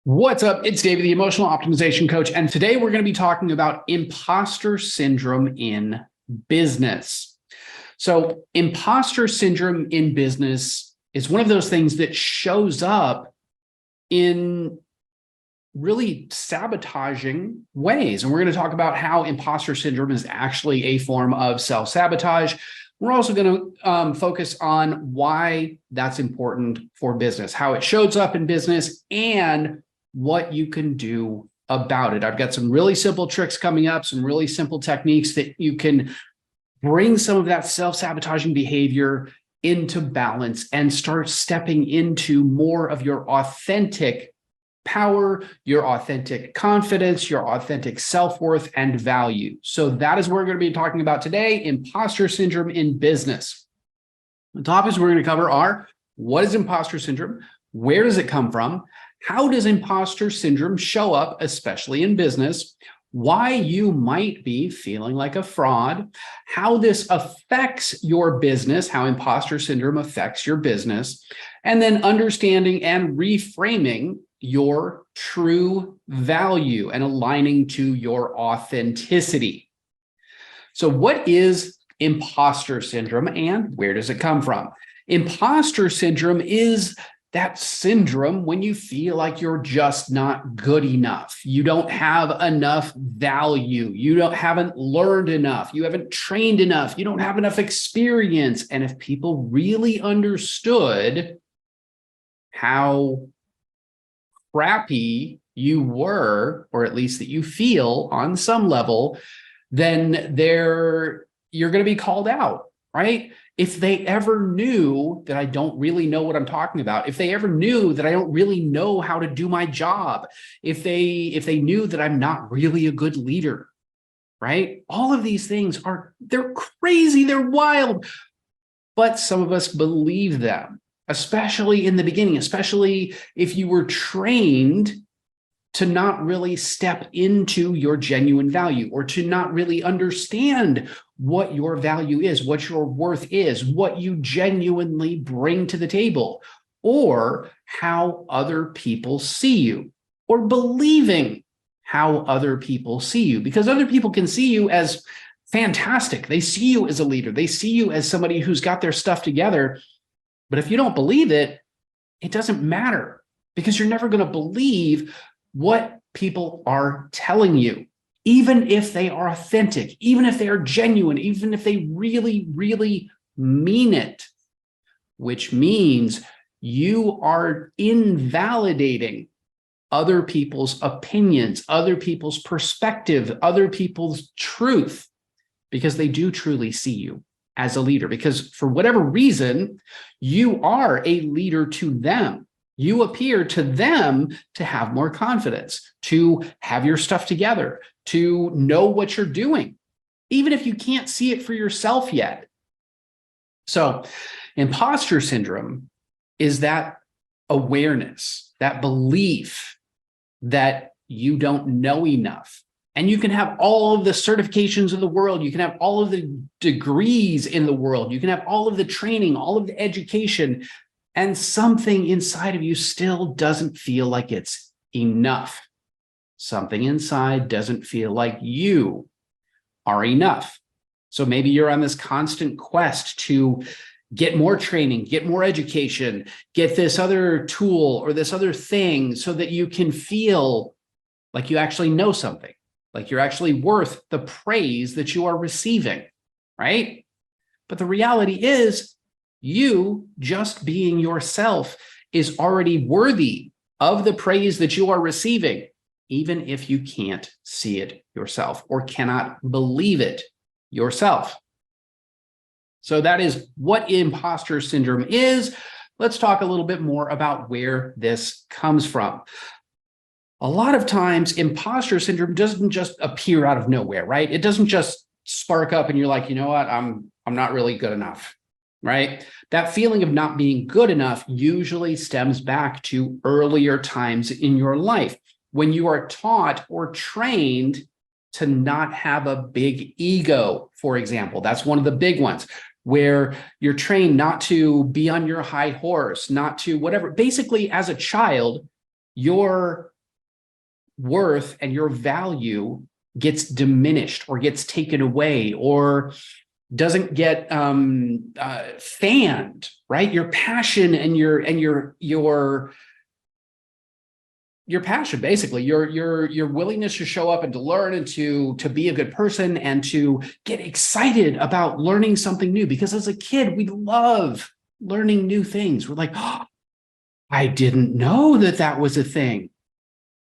What's up? It's David, the emotional optimization coach. And today we're going to be talking about imposter syndrome in business. So imposter syndrome in business is one of those things that shows up in really sabotaging ways. And we're going to talk about how imposter syndrome is actually a form of self-sabotage. We're also going to focus on why that's important for business, how it shows up in business, and what you can do about it. I've got some really simple tricks coming up, some really simple techniques that you can bring some of that self-sabotaging behavior into balance and start stepping into more of your authentic power, your authentic confidence, your authentic self-worth and value. So that is what we're going to be talking about today, imposter syndrome in business. The topics we're going to cover are: what is imposter syndrome? Where does it come from? How does imposter syndrome show up, especially in business? Why you might be feeling like a fraud, how this affects your business, how imposter syndrome affects your business, and then understanding and reframing your true value and aligning to your authenticity. So what is imposter syndrome and where does it come from? Imposter syndrome is that syndrome when you feel like you're just not good enough. You don't have enough value. You haven't learned enough. You haven't trained enough. You don't have enough experience. And if people really understood how crappy you were, or at least that you feel on some level, then you're going to be called out, right? If they ever knew that I don't really know what I'm talking about, if they ever knew that I don't really know how to do my job, if they knew that I'm not really a good leader, right? All of these things they're crazy, they're wild, but some of us believe them, especially in the beginning, especially if you were trained to not really step into your genuine value, or to not really understand what your value is, what your worth is, what you genuinely bring to the table, or how other people see you, or believing how other people see you, because other people can see you as fantastic. They see you as a leader. They see you as somebody who's got their stuff together. But if you don't believe it, it doesn't matter, because you're never going to believe what people are telling you, even if they are authentic, even if they are genuine, even if they really, really mean it, which means you are invalidating other people's opinions, other people's perspective, other people's truth, because they do truly see you as a leader, because for whatever reason, you are a leader to them. You appear to them to have more confidence, to have your stuff together, to know what you're doing, even if you can't see it for yourself yet. So imposter syndrome is that awareness, that belief that you don't know enough. And you can have all of the certifications in the world. You can have all of the degrees in the world. You can have all of the training, all of the education, and something inside of you still doesn't feel like it's enough. Something inside doesn't feel like you are enough. So maybe you're on this constant quest to get more training, get more education, get this other tool or this other thing so that you can feel like you actually know something, like you're actually worth the praise that you are receiving, right? But the reality is, you just being yourself is already worthy of the praise that you are receiving, even if you can't see it yourself or cannot believe it yourself. So that is what imposter syndrome is. Let's talk a little bit more about where this comes from. A lot of times, imposter syndrome doesn't just appear out of nowhere, right? It doesn't just spark up and you're like, you know what, I'm not really good enough. Right? That feeling of not being good enough usually stems back to earlier times in your life when you are taught or trained to not have a big ego, for example. That's one of the big ones, where you're trained not to be on your high horse, not to whatever. Basically, as a child, your worth and your value gets diminished or gets taken away or doesn't get fanned, right? Your passion and your passion, basically, your willingness to show up and to learn and to be a good person and to get excited about learning something new. Because as a kid, we love learning new things. We're like, oh, I didn't know that that was a thing.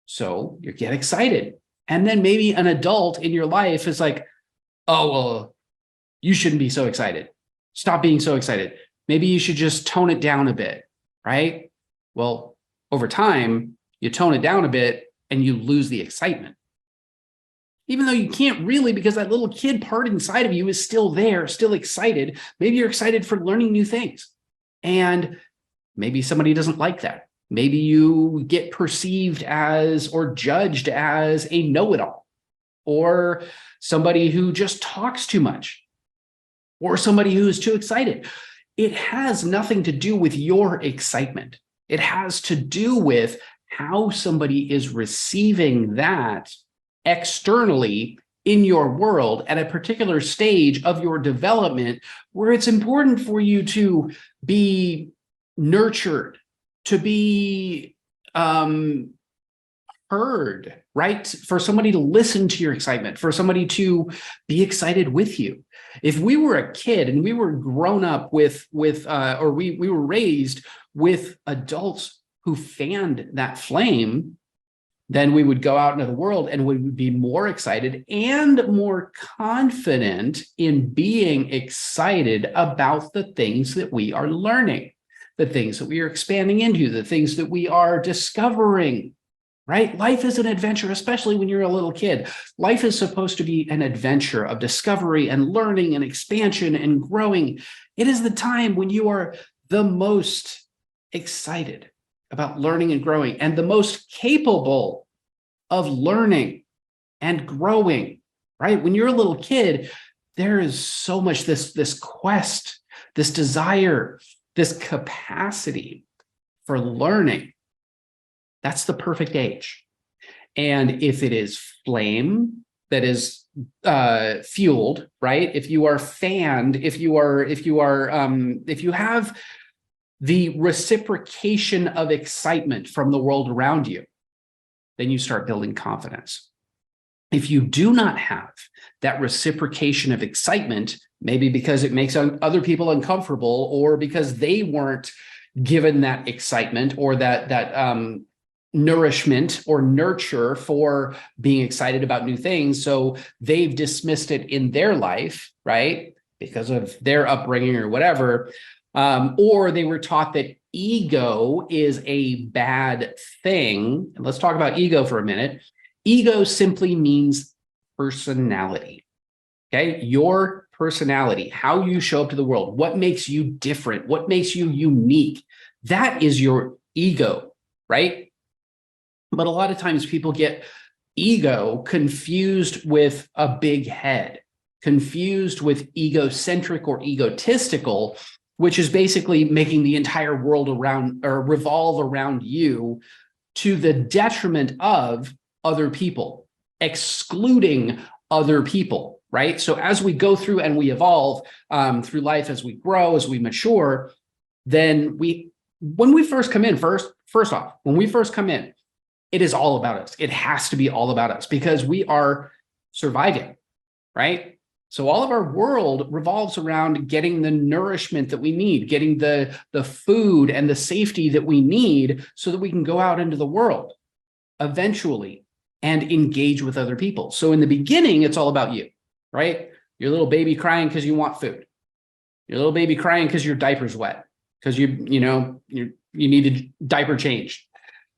So you get excited. And then maybe an adult in your life is like, oh, well, you shouldn't be so excited. Stop being so excited. Maybe you should just tone it down a bit, right? Well, over time, you tone it down a bit and you lose the excitement. Even though you can't really, because that little kid part inside of you is still there, still excited. Maybe you're excited for learning new things. And maybe somebody doesn't like that. Maybe you get perceived as or judged as a know-it-all, or somebody who just talks too much, or somebody who is too excited. It has nothing to do with your excitement. It has to do with how somebody is receiving that externally in your world at a particular stage of your development, where it's important for you to be nurtured, to be heard, right? For somebody to listen to your excitement, for somebody to be excited with you. If we were a kid and we were grown up with or we were raised with adults who fanned that flame, then we would go out into the world and we would be more excited and more confident in being excited about the things that we are learning, the things that we are expanding into, the things that we are discovering, right? Life is an adventure, especially when you're a little kid. Life is supposed to be an adventure of discovery and learning and expansion and growing. It is the time when you are the most excited about learning and growing and the most capable of learning and growing, right? When you're a little kid, there is so much this quest, this desire, this capacity for learning. That's the perfect age. And if it is flame that is fueled, right? If you are fanned, if you have the reciprocation of excitement from the world around you, then you start building confidence. If you do not have that reciprocation of excitement, maybe because it makes other people uncomfortable, or because they weren't given that excitement or that nourishment or nurture for being excited about new things, so they've dismissed it in their life, right? Because of their upbringing or whatever. Or they were taught that ego is a bad thing. And let's talk about ego for a minute. Ego simply means personality, okay? Your personality, how you show up to the world, what makes you different, what makes you unique. That is your ego, right? But a lot of times people get ego confused with a big head, confused with egocentric or egotistical, which is basically making the entire world around or revolve around you to the detriment of other people, excluding other people, right? So as we go through and we evolve through life, as we grow, as we mature, then when we first come in, first off, when we first come in, it is all about us. It has to be all about us because we are surviving, right? So all of our world revolves around getting the nourishment that we need, getting the food and the safety that we need so that we can go out into the world eventually and engage with other people. So in the beginning, it's all about you, right? Your little baby crying because you want food. Your little baby crying because your diaper's wet, because you need a diaper change.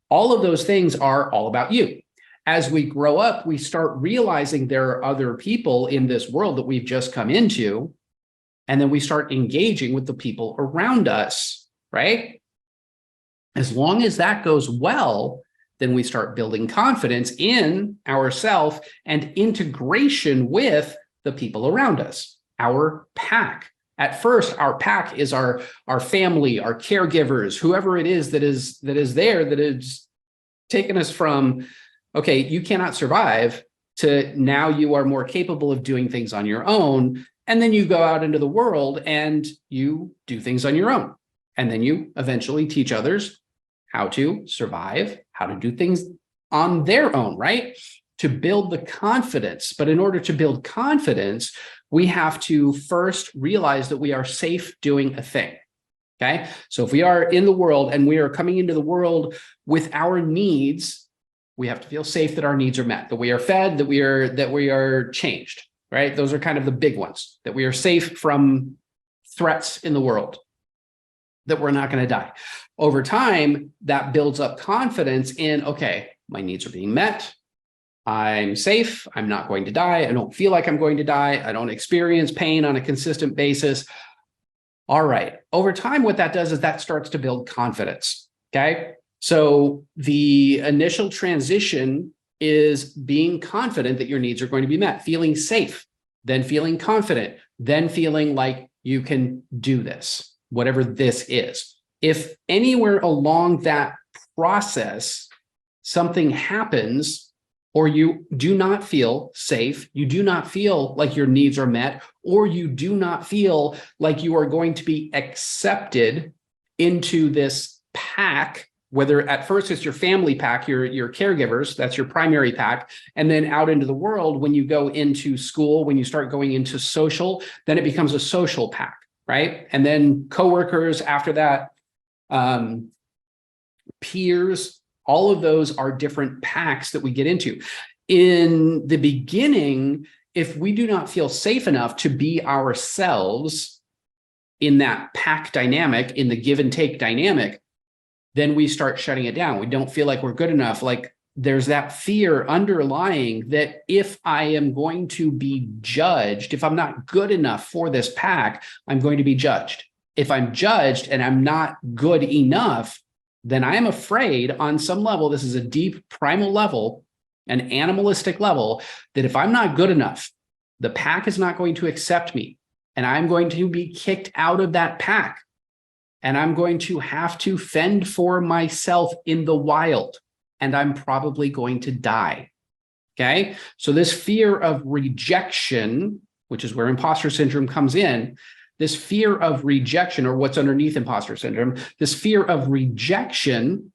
All of those things are all about you. As we grow up, we start realizing there are other people in this world that we've just come into, and then we start engaging with the people around us, right? As long as that goes well, then we start building confidence in ourselves and integration with the people around us, our pack. At first, our pack is our family, our caregivers, whoever it is that is taken us from okay, you cannot survive, to now you are more capable of doing things on your own. And then you go out into the world and you do things on your own. And then you eventually teach others how to survive, how to do things on their own, right? To build the confidence. But in order to build confidence, we have to first realize that we are safe doing a thing. Okay. So if we are in the world and we are coming into the world with our needs, we have to feel safe that our needs are met, that we are fed, that we are changed, right? Those are kind of the big ones, that we are safe from threats in the world, that we're not going to die. Over time, that builds up confidence in, okay, my needs are being met. I'm safe. I'm not going to die. I don't feel like I'm going to die. I don't experience pain on a consistent basis. All right. Over time, what that does is that starts to build confidence. Okay. So the initial transition is being confident that your needs are going to be met, feeling safe, then feeling confident, then feeling like you can do this, whatever this is. If anywhere along that process, something happens, or you do not feel safe, you do not feel like your needs are met, or you do not feel like you are going to be accepted into this pack, whether at first it's your family pack, your caregivers, that's your primary pack, and then out into the world, when you go into school, when you start going into social, then it becomes a social pack, right? And then coworkers after that, peers, all of those are different packs that we get into. In the beginning, if we do not feel safe enough to be ourselves in that pack dynamic, in the give and take dynamic, then we start shutting it down. We don't feel like we're good enough. Like there's that fear underlying that if I am going to be judged, if I'm not good enough for this pack, I'm going to be judged. If I'm judged and I'm not good enough, then I'm afraid on some level, this is a deep primal level, an animalistic level, that if I'm not good enough, the pack is not going to accept me, and I'm going to be kicked out of that pack, and I'm going to have to fend for myself in the wild, and I'm probably going to die. Okay. So this fear of rejection, which is where imposter syndrome comes in, this fear of rejection, or what's underneath imposter syndrome, this fear of rejection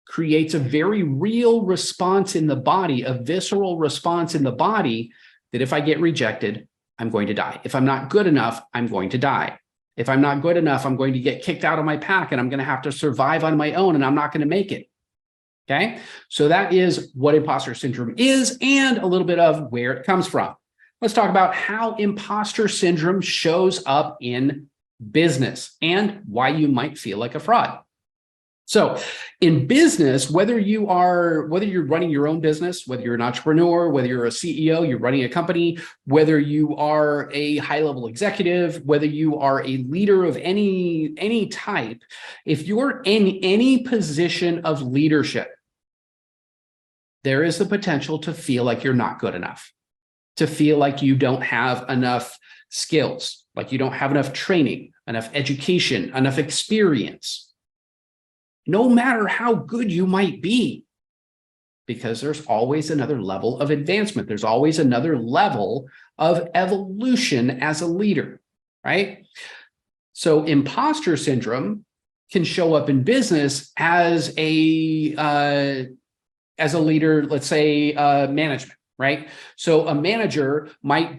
creates a very real response in the body, a visceral response in the body, that if I get rejected, I'm going to die. If I'm not good enough, I'm going to die. If I'm not good enough, I'm going to get kicked out of my pack, and I'm going to have to survive on my own, and I'm not going to make it. Okay. So that is what imposter syndrome is, and a little bit of where it comes from. Let's talk about how imposter syndrome shows up in business and why you might feel like a fraud. So in business, whether you're running your own business, whether you're an entrepreneur, whether you're a CEO, you're running a company, whether you are a high-level executive, whether you are a leader of any type, if you're in any position of leadership, there is the potential to feel like you're not good enough, to feel like you don't have enough skills, like you don't have enough training, enough education, enough experience, no matter how good you might be, because there's always another level of advancement. There's always another level of evolution as a leader, right? So imposter syndrome can show up in business as a leader, let's say management. Right. So a manager might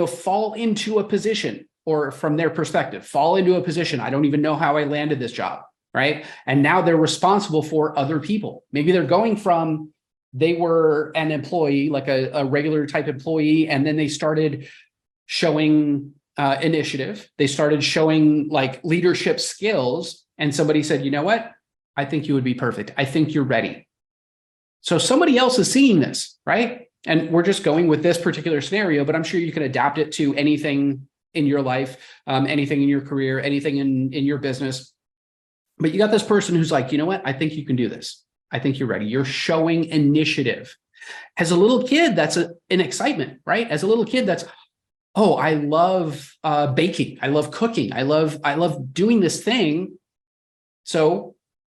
fall into a position, or from their perspective, fall into a position. I don't even know how I landed this job. Right. And now they're responsible for other people. Maybe they're going from, they were an employee, like a regular type employee, and then they started showing initiative. They started showing like leadership skills. And somebody said, you know what? I think you would be perfect. I think you're ready. So somebody else is seeing this, right? And we're just going with this particular scenario, but I'm sure you can adapt it to anything in your life, anything in your career, anything in your business. But you got this person who's like, you know what? I think you can do this. I think you're ready. You're showing initiative. As a little kid, that's an excitement, right? As a little kid, that's, oh, I love baking. I love cooking. I love doing this thing. So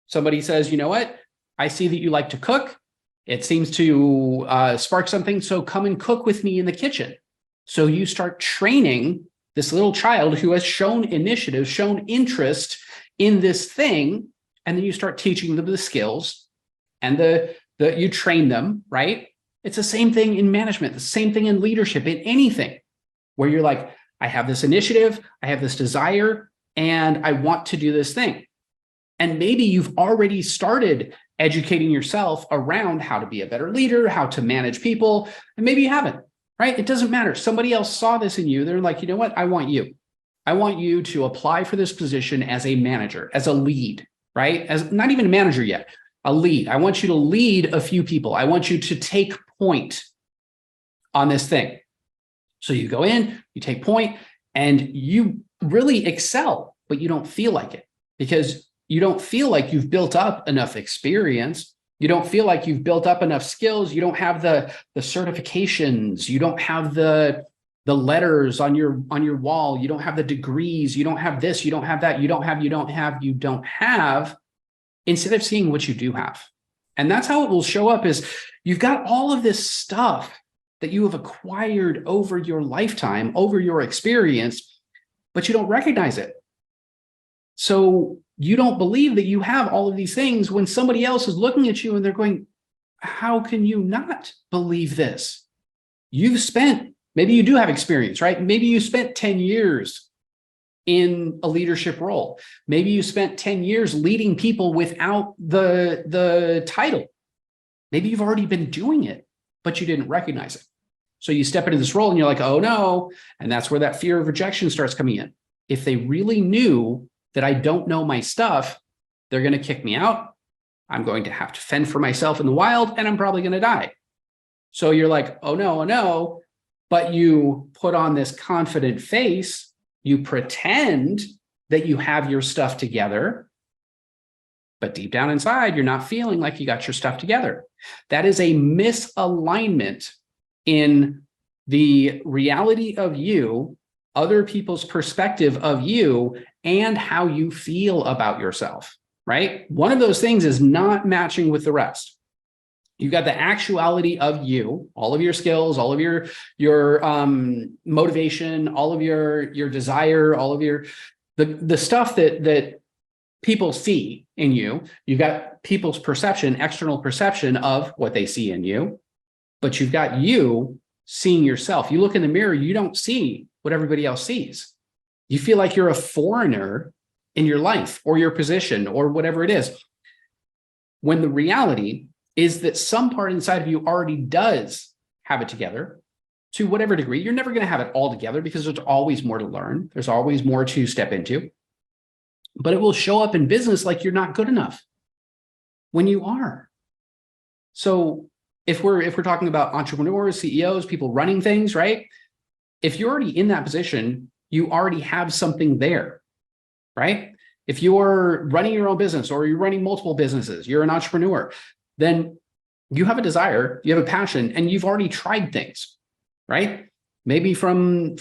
somebody says, you know what? I see that you like to cook. It seems to spark something. So come and cook with me in the kitchen. So you start training this little child who has shown initiative, shown interest in this thing. And then you start teaching them the skills and you train them, right? It's the same thing in management, the same thing in leadership, in anything where you're like, I have this initiative, I have this desire, and I want to do this thing. And maybe you've already started educating yourself around how to be a better leader, how to manage people, and maybe you haven't, right? It doesn't matter. Somebody else saw this in you. They're like, you know what? I want you. I want you to apply for this position as a manager, as a lead, right? As not even a manager yet, a lead. I want you to lead a few people. I want you to take point on this thing. So you go in, you take point, and you really excel, but you don't feel like it because you don't feel like you've built up enough experience. You don't feel like you've built up enough skills. You don't have the certifications. You don't have the letters on your wall. You don't have the degrees. You don't have this. You don't have that. You don't have, instead of seeing what you do have. And that's how it will show up is you've got all of this stuff that you have acquired over your lifetime, over your experience, but you don't recognize it. So you don't believe that you have all of these things when somebody else is looking at you and they're going, how can you not believe this? You've spent, maybe you do have experience, right? Maybe you spent 10 years in a leadership role. Maybe you spent 10 years leading people without the title. Maybe you've already been doing it, but you didn't recognize it. So you step into this role and you're like, oh no. And that's where that fear of rejection starts coming in. If they really knew that I don't know my stuff, they're going to kick me out. I'm going to have to fend for myself in the wild, and I'm probably going to die. So you're like, oh no. But you put on this confident face. You pretend that you have your stuff together, but deep down inside, you're not feeling like you got your stuff together. That is a misalignment in the reality of you, other people's perspective of you, and how you feel about yourself, right? One of those things is not matching with the rest. You got the actuality of you, all of your skills, all of your motivation, all of your desire, all of the stuff that people see in you. You've got people's perception, external perception of what they see in you, but you've got you seeing yourself. You look in the mirror, you don't see what everybody else sees. You feel like you're a foreigner in your life or your position or whatever it is. When the reality is that some part inside of you already does have it together to whatever degree. You're never going to have it all together because there's always more to learn. There's always more to step into. But it will show up in business like you're not good enough when you are. So if we're talking about entrepreneurs, CEOs, people running things, right? If you're already in that position, you already have something there, right? If you're running your own business or you're running multiple businesses, you're an entrepreneur, then you have a desire, you have a passion, and you've already tried things, right? Maybe from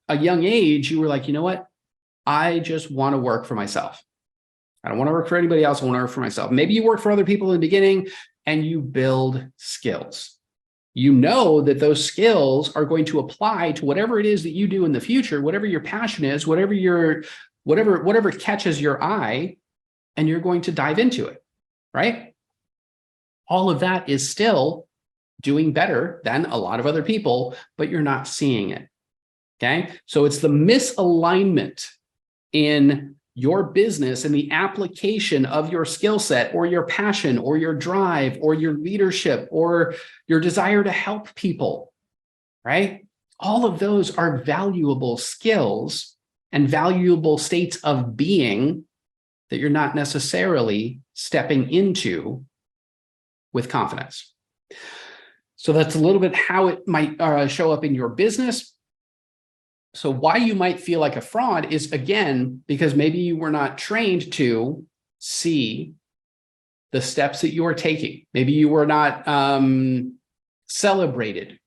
a young age, you were like, you know what? I just want to work for myself. I don't want to work for anybody else. I want to work for myself. Maybe you work for other people in the beginning and you build skills. You know that those skills are going to apply to whatever it is that you do in the future, whatever your passion is, whatever catches your eye, and you're going to dive into it, right? All of that is still doing better than a lot of other people, but you're not seeing it. Okay. So it's the misalignment in your business and the application of your skill set or your passion or your drive or your leadership or your desire to help people, right? All of those are valuable skills and valuable states of being that you're not necessarily stepping into with confidence. So that's a little bit how it might show up in your business. So why you might feel like a fraud is, again, because maybe you were not trained to see the steps that you are taking. Maybe you were not celebrated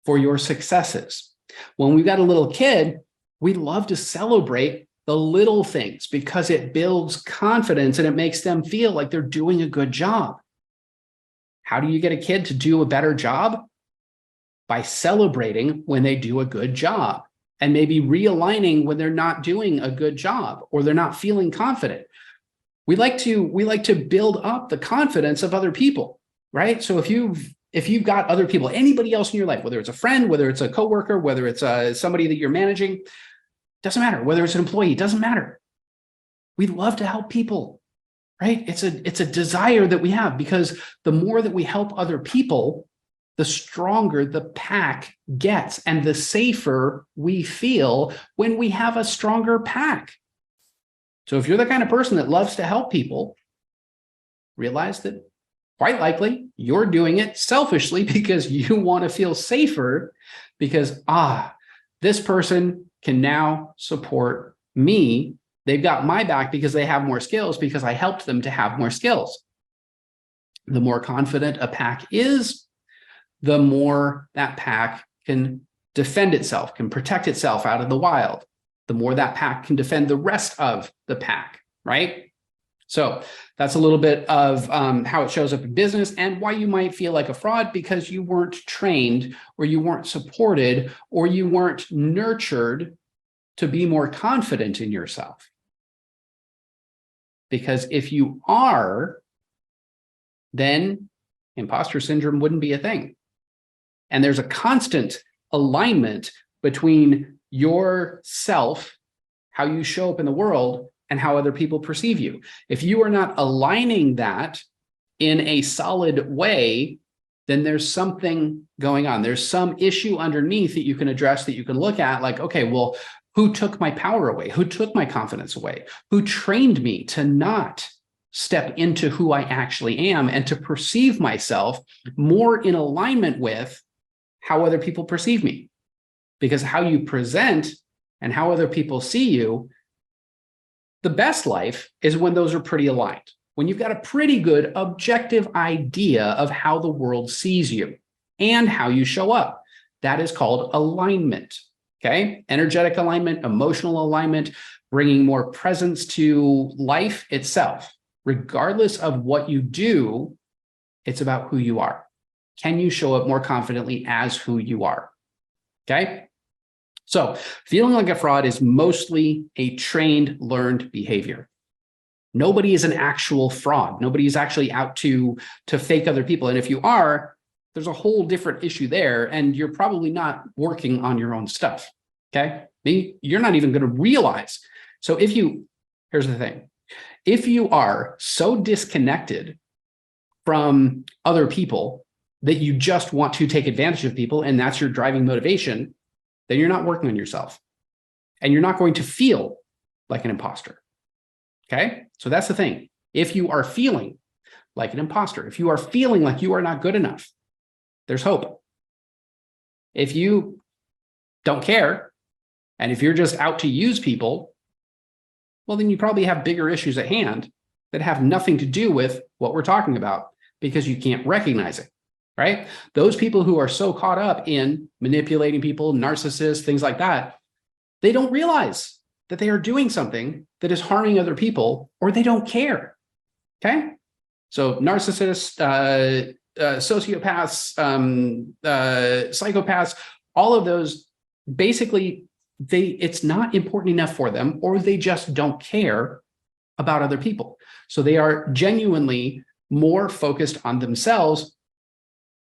for your successes. When we've got a little kid, we love to celebrate the little things because it builds confidence and it makes them feel like they're doing a good job. How do you get a kid to do a better job? By celebrating when they do a good job and maybe realigning when they're not doing a good job or they're not feeling confident. We like to build up the confidence of other people, right? So if you've got other people, anybody else in your life, whether it's a friend, whether it's a coworker, whether it's somebody that you're managing, doesn't matter. Whether it's an employee, doesn't matter. We love to help people, right? It's a desire that we have, because the more that we help other people, the stronger the pack gets and the safer we feel when we have a stronger pack. So if you're the kind of person that loves to help people, realize that quite likely you're doing it selfishly because you want to feel safer, because, this person can now support me. They've got my back because they have more skills, because I helped them to have more skills. The more confident a pack is, the more that pack can defend itself, can protect itself out of the wild. The more that pack can defend the rest of the pack, right? So that's a little bit of how it shows up in business and why you might feel like a fraud, because you weren't trained, or you weren't supported, or you weren't nurtured to be more confident in yourself. Because if you are, then imposter syndrome wouldn't be a thing. And there's a constant alignment between yourself, how you show up in the world, and how other people perceive you. If you are not aligning that in a solid way, then there's something going on. There's some issue underneath that you can address, that you can look at, like, okay, well, who took my power away? Who took my confidence away? Who trained me to not step into who I actually am and to perceive myself more in alignment with how other people perceive me? Because how you present and how other people see you, the best life is when those are pretty aligned, when you've got a pretty good objective idea of how the world sees you and how you show up. That is called alignment, okay? Energetic alignment, emotional alignment, bringing more presence to life itself. Regardless of what you do, it's about who you are. Can you show up more confidently as who you are? Okay? So feeling like a fraud is mostly a trained, learned behavior. Nobody is an actual fraud. Nobody is actually out to fake other people. And if you are, there's a whole different issue there, and you're probably not working on your own stuff. Okay? You're not even going to realize. So here's the thing. If you are so disconnected from other people that you just want to take advantage of people, and that's your driving motivation, then you're not working on yourself, and you're not going to feel like an imposter. Okay? So that's the thing. If you are feeling like an imposter, if you are feeling like you are not good enough, there's hope. If you don't care, and if you're just out to use people, well, then you probably have bigger issues at hand that have nothing to do with what we're talking about, because you can't recognize it, right? Those people who are so caught up in manipulating people, narcissists, things like that, they don't realize that they are doing something that is harming other people, or they don't care, okay? So narcissists, sociopaths, psychopaths, all of those, basically, it's not important enough for them, or they just don't care about other people. So they are genuinely more focused on themselves,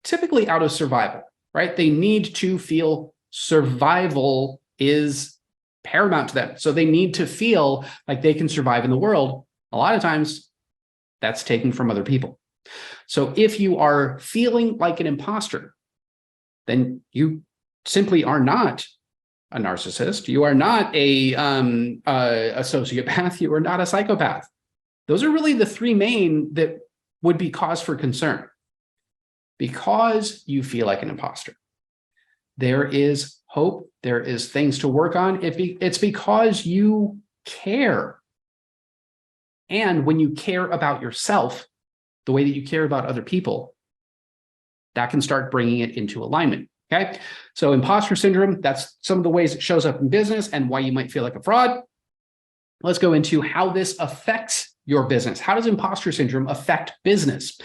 typically out of survival, right? They need to feel survival is paramount to them. So they need to feel like they can survive in the world. A lot of times that's taken from other people. So if you are feeling like an imposter, then you simply are not a narcissist. You are not a sociopath. You are not a psychopath. Those are really the three main that would be cause for concern. Because you feel like an imposter, there is hope. There is things to work on. It's because you care. And when you care about yourself, the way that you care about other people, that can start bringing it into alignment. Okay. So imposter syndrome, that's some of the ways it shows up in business and why you might feel like a fraud. Let's go into how this affects your business. How does imposter syndrome affect business?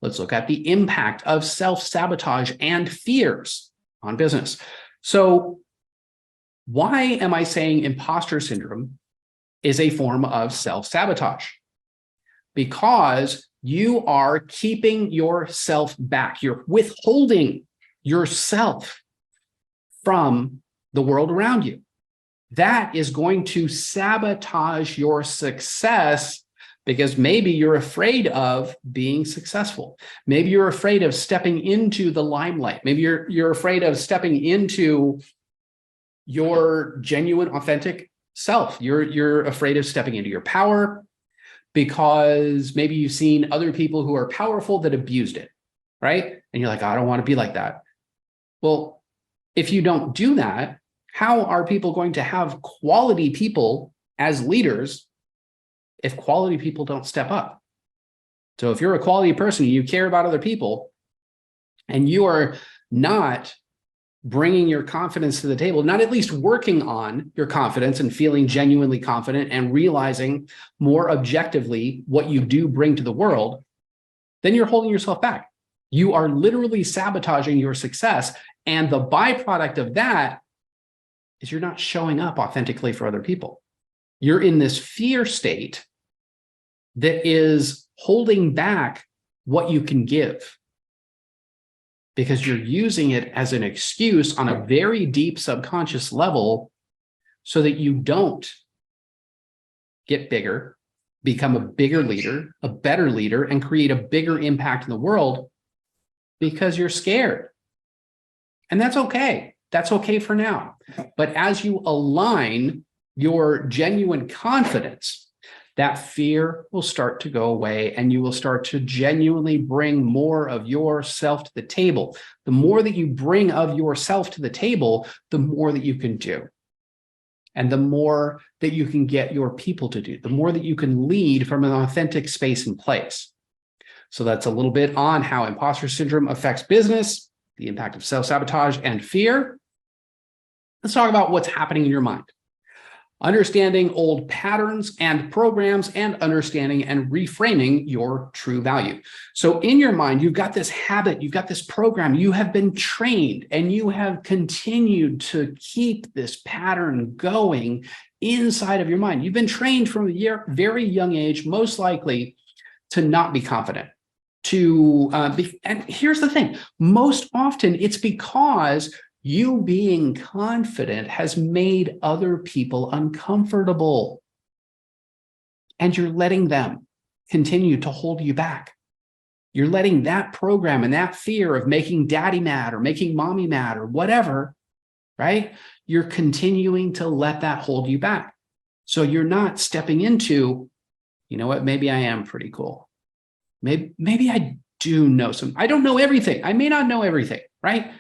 Let's look at the impact of self-sabotage and fears on business. So why am I saying imposter syndrome is a form of self-sabotage? Because you are keeping yourself back. You're withholding yourself from the world around you. That is going to sabotage your success because maybe you're afraid of being successful. Maybe you're afraid of stepping into the limelight. Maybe you're afraid of stepping into your genuine, authentic self. You're afraid of stepping into your power because maybe you've seen other people who are powerful that abused it, right? And you're like, I don't want to be like that. Well, if you don't do that, how are people going to have quality people as leaders if quality people don't step up? So if you're a quality person, you care about other people, and you are not bringing your confidence to the table, not at least working on your confidence and feeling genuinely confident and realizing more objectively what you do bring to the world, then you're holding yourself back. You are literally sabotaging your success. And the byproduct of that is you're not showing up authentically for other people. You're in this fear state that is holding back what you can give because you're using it as an excuse on a very deep subconscious level so that you don't get bigger, become a bigger leader, a better leader, and create a bigger impact in the world because you're scared. And that's okay. That's okay for now. But as you align your genuine confidence, that fear will start to go away and you will start to genuinely bring more of yourself to the table. The more that you bring of yourself to the table, the more that you can do. And the more that you can get your people to do, the more that you can lead from an authentic space and place. So that's a little bit on how imposter syndrome affects business, the impact of self-sabotage and fear. Let's talk about what's happening in your mind. Understanding old patterns and programs and understanding and reframing your true value. So in your mind, you've got this habit, you've got this program, you have been trained and you have continued to keep this pattern going inside of your mind. You've been trained from a very young age, most likely to not be confident. And here's the thing, most often it's because you being confident has made other people uncomfortable, and you're letting them continue to hold you back. You're letting that program and that fear of making daddy mad or making mommy mad or whatever, right? You're continuing to let that hold you back. So you're not stepping into, you know what, maybe I am pretty cool. Maybe I do know I don't know everything. I may not know everything, right?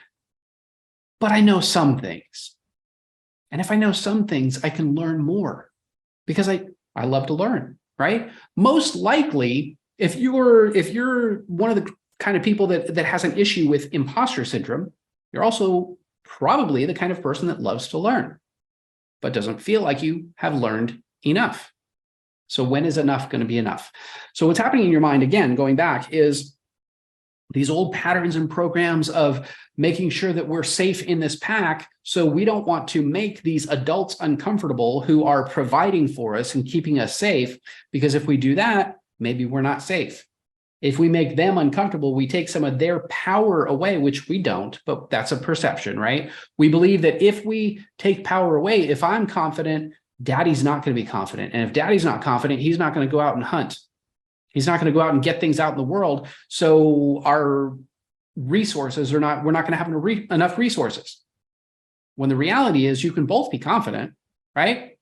But I know some things. And if I know some things, I can learn more because I love to learn, right? Most likely, if you're one of the kind of people that has an issue with imposter syndrome, you're also probably the kind of person that loves to learn, but doesn't feel like you have learned enough. So when is enough going to be enough? So what's happening in your mind, again, going back, is these old patterns and programs of making sure that we're safe in this pack. So we don't want to make these adults uncomfortable who are providing for us and keeping us safe, because if we do that, maybe we're not safe. If we make them uncomfortable, we take some of their power away, which we don't, but that's a perception, right? We believe that if we take power away, if I'm confident, daddy's not going to be confident. And if daddy's not confident, he's not going to go out and hunt. He's not going to go out and get things out in the world. So our resources we're not going to have enough resources. When the reality is you can both be confident, right?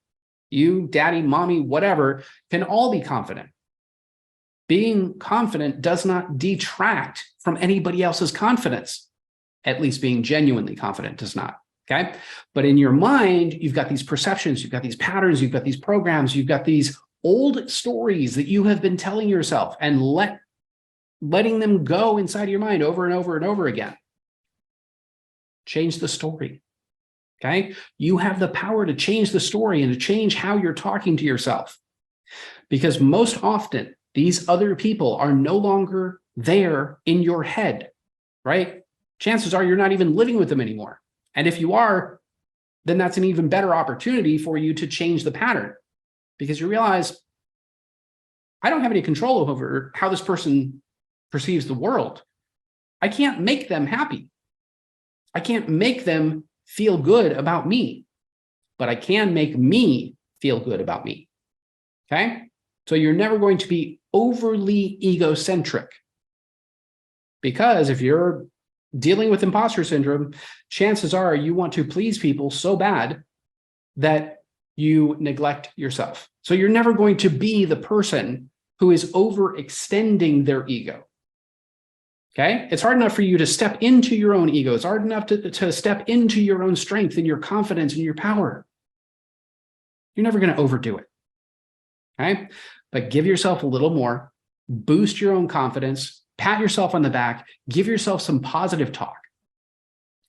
You, daddy, mommy, whatever, can all be confident. Being confident does not detract from anybody else's confidence. At least being genuinely confident does not. Okay. But in your mind, you've got these perceptions, you've got these patterns, you've got these programs, you've got these old stories that you have been telling yourself and letting them go inside of your mind over and over and over again. Change the story. Okay. You have the power to change the story and to change how you're talking to yourself, because most often these other people are no longer there in your head, right? Chances are you're not even living with them anymore. And if you are, then that's an even better opportunity for you to change the pattern, because you realize, I don't have any control over how this person perceives the world. I can't make them happy. I can't make them feel good about me, but I can make me feel good about me. Okay? So you're never going to be overly egocentric, because if you're dealing with imposter syndrome, chances are you want to please people so bad that you neglect yourself. So you're never going to be the person who is overextending their ego. Okay? It's hard enough for you to step into your own ego. It's hard enough to step into your own strength and your confidence and your power. You're never going to overdo it. Okay? But give yourself a little more, boost your own confidence, pat yourself on the back, give yourself some positive talk.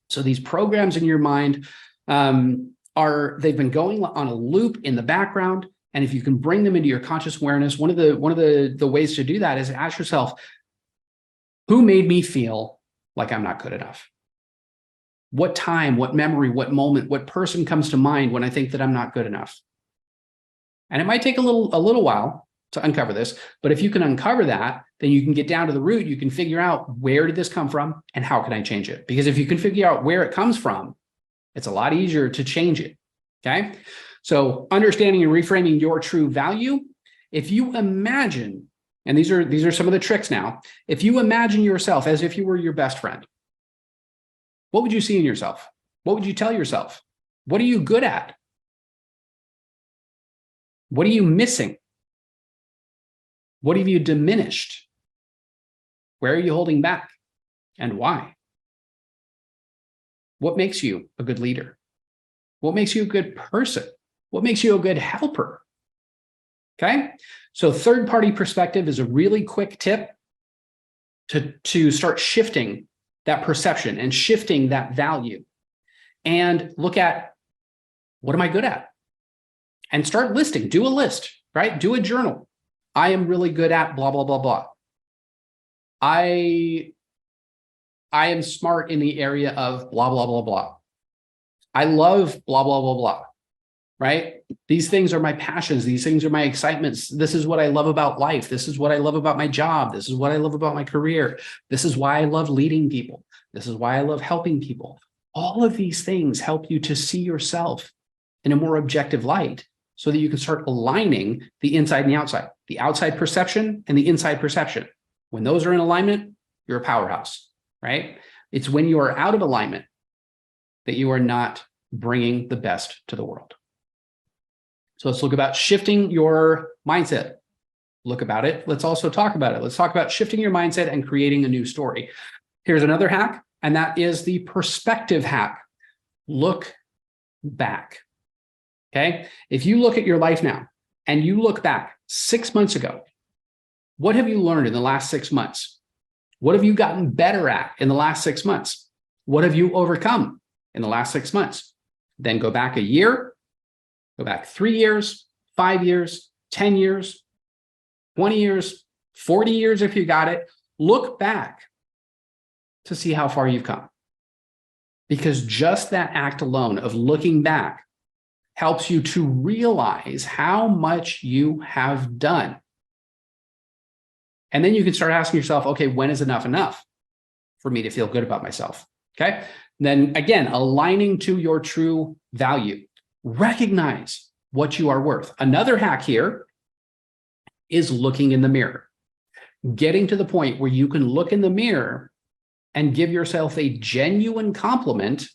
So these programs in your mind they've been going on a loop in the background. And if you can bring them into your conscious awareness, one of the ways to do that is ask yourself, who made me feel like I'm not good enough? What time, what memory, what moment, what person comes to mind when I think that I'm not good enough? And it might take a little while to uncover this, but if you can uncover that, then you can get down to the root. You can figure out, where did this come from and how can I change it? Because if you can figure out where it comes from, it's a lot easier to change it. Okay. So understanding and reframing your true value. If you imagine, and these are some of the tricks now, if you imagine yourself as if you were your best friend, what would you see in yourself? What would you tell yourself? What are you good at? What are you missing? What have you diminished? Where are you holding back? And why? What makes you a good leader? What makes you a good person? What makes you a good helper? Okay. So third-party perspective is a really quick tip to start shifting that perception and shifting that value, and look at, what am I good at? And start listing, do a list, right? Do a journal. I am really good at blah, blah, blah, blah. I am smart in the area of blah, blah, blah, blah. I love blah, blah, blah, blah, right? These things are my passions. These things are my excitements. This is what I love about life. This is what I love about my job. This is what I love about my career. This is why I love leading people. This is why I love helping people. All of these things help you to see yourself in a more objective light, so that you can start aligning the inside and the outside perception and the inside perception. When those are in alignment, you're a powerhouse, right? It's when you are out of alignment that you are not bringing the best to the world. So let's look about shifting your mindset. Look about it. Let's also talk about it. Let's talk about shifting your mindset and creating a new story. Here's another hack, and that is the perspective hack. Look back. Okay. If you look at your life now and you look back 6 months ago, what have you learned in the last 6 months? What have you gotten better at in the last 6 months? What have you overcome in the last 6 months? Then go back a year, go back 3 years, 5 years, 10 years, 20 years, 40 years if you got it. Look back to see how far you've come. Because just that act alone of looking back helps you to realize how much you have done. And then you can start asking yourself, okay, when is enough for me to feel good about myself? Okay. And then again, aligning to your true value. Recognize what you are worth. Another hack here is looking in the mirror. Getting to the point where you can look in the mirror and give yourself a genuine compliment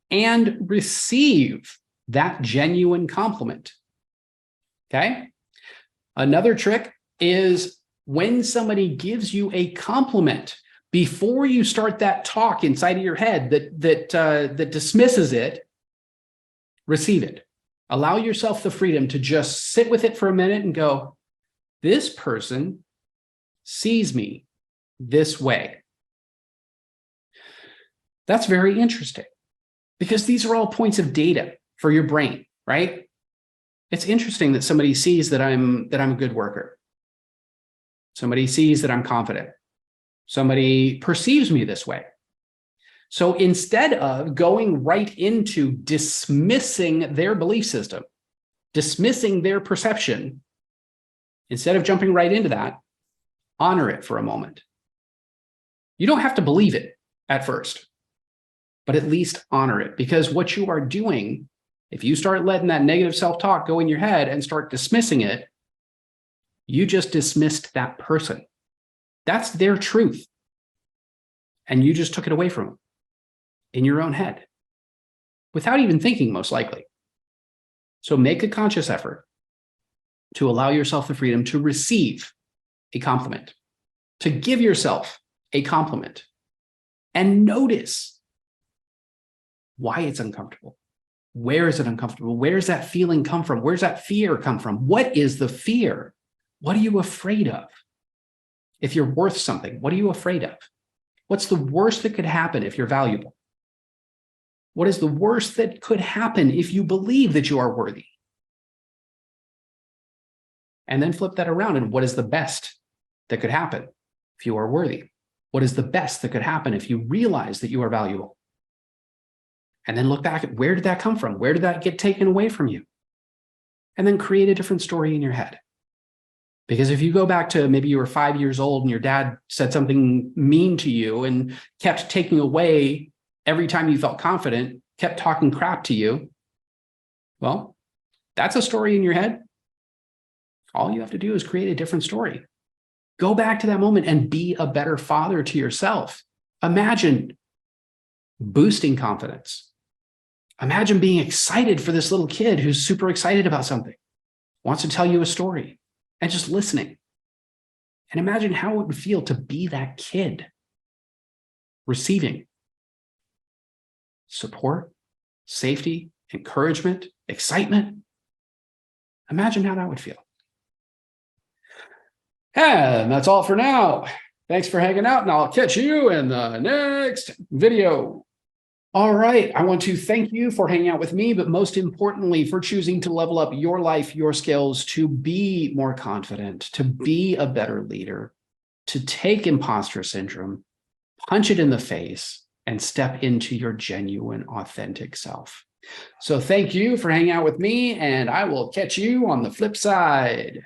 and receive that genuine compliment. Okay. Another trick is, when somebody gives you a compliment, before you start that talk inside of your head that dismisses it, receive it. Allow yourself the freedom to just sit with it for a minute and go, this person sees me this way. That's very interesting, because these are all points of data for your brain, right? It's interesting that somebody sees that I'm a good worker. Somebody sees that I'm confident. Somebody perceives me this way. So instead of going right into dismissing their belief system, dismissing their perception, instead of jumping right into that, honor it for a moment. You don't have to believe it at first, but at least honor it, because what you are doing, if you start letting that negative self-talk go in your head and start dismissing it, you just dismissed that person. That's their truth. And you just took it away from them in your own head without even thinking, most likely. So make a conscious effort to allow yourself the freedom to receive a compliment, to give yourself a compliment, and notice why it's uncomfortable. Where is it uncomfortable? Where does that feeling come from? Where's that fear come from? What is the fear? What are you afraid of? If you're worth something, what are you afraid of? What's the worst that could happen if you're valuable? What is the worst that could happen if you believe that you are worthy? And then flip that around. And what is the best that could happen if you are worthy? What is the best that could happen if you realize that you are valuable? And then look back at, where did that come from? Where did that get taken away from you? And then create a different story in your head. Because if you go back to maybe you were 5 years old and your dad said something mean to you and kept taking away every time you felt confident, kept talking crap to you, well, that's a story in your head. All you have to do is create a different story. Go back to that moment and be a better father to yourself. Imagine boosting confidence. Imagine being excited for this little kid who's super excited about something, wants to tell you a story, and just listening. And imagine how it would feel to be that kid, receiving support, safety, encouragement, excitement. Imagine how that would feel. And that's all for now. Thanks for hanging out, and I'll catch you in the next video. All right. I want to thank you for hanging out with me, but most importantly, for choosing to level up your life, your skills, to be more confident, to be a better leader, to take imposter syndrome, punch it in the face, and step into your genuine, authentic self. So thank you for hanging out with me, and I will catch you on the flip side.